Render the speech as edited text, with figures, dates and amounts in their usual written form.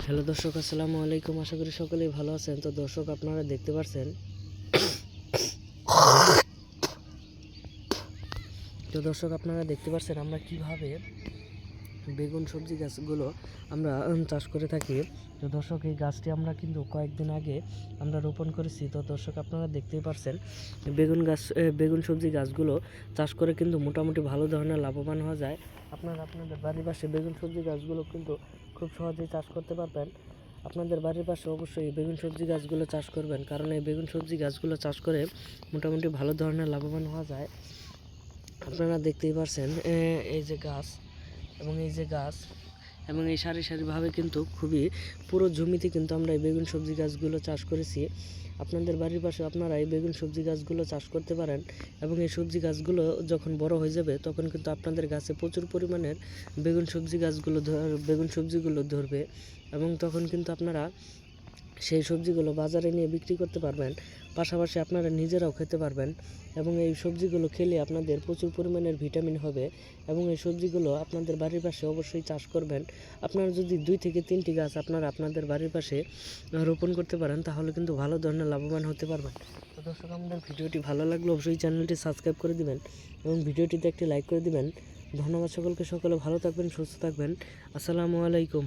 Hello দর্শক, আসসালামু আলাইকুম। আশা করি সকলেই ভালো আছেন। তো দর্শক, আপনারা দেখতে পাচ্ছেন আমরা কিভাবে বেগুন সবজি গাছগুলো আমরা চাষ করে থাকি। তো দর্শক, এই গাছটি আমরা কিন্তু কয়েকদিন আগে আমরা রোপণ করেছি। তো দর্শক, আপনারা দেখতেই পাচ্ছেন বেগুন সবজি গাছগুলো চাষ করে কিন্তু মোটামুটি ভালো ধরনের লাভবান হওয়া যায়। আপনাদের বাড়ির পাশে বেগুন সবজি গাছগুলো কিন্তু খুব সহজেই চাষ করতে পারবেন। আপনাদের বাড়ির পাশে অবশ্যই বেগুন সবজি গাছগুলো চাষ করবেন, কারণ এই বেগুন সবজি গাছগুলো চাষ করে মোটামুটি ভালো ধরনের লাভবান হওয়া যায়। আপনারা দেখতেই পাচ্ছেন এই যে গাছ এবং এই সারি সারিভাবে কিন্তু খুবই পুরো জমিতে কিন্তু আমরা এই বেগুন সবজি গাছগুলো চাষ করেছি। আপনাদের বাড়ির পাশে আপনারা এই বেগুন সবজি গাছগুলো চাষ করতে পারেন, এবং এই সবজি গাছগুলো যখন বড় হয়ে যাবে তখন কিন্তু আপনাদের গাছে প্রচুর পরিমাণের বেগুন সবজিগুলো ধরবে, এবং তখন কিন্তু আপনারা সেই সবজিগুলো বাজারে নিয়ে বিক্রি করতে পারবেন। পাশাপাশি আপনারা নিজেরাও খেতে পারবেন, এবং এই সবজিগুলো খেলে আপনাদের প্রচুর পরিমাণের ভিটামিন হবে। এবং এই সবজিগুলো আপনাদের বাড়ির পাশে অবশ্যই চাষ করবেন। আপনারা যদি 2 থেকে 3টি গাছ আপনাদের বাড়ির পাশে রোপণ করতে পারেন, তাহলে কিন্তু ভালো ধরনের লাভবান হতে পারবেন। তো দর্শক, আমাদের ভিডিওটি ভালো লাগলে অবশ্যই চ্যানেলটি সাবস্ক্রাইব করে দিবেন এবং ভিডিওটিতে একটি লাইক করে দিবেন। ধন্যবাদ সকলকে। সকলে ভালো থাকবেন, সুস্থ থাকবেন। আসসালামু আলাইকুম।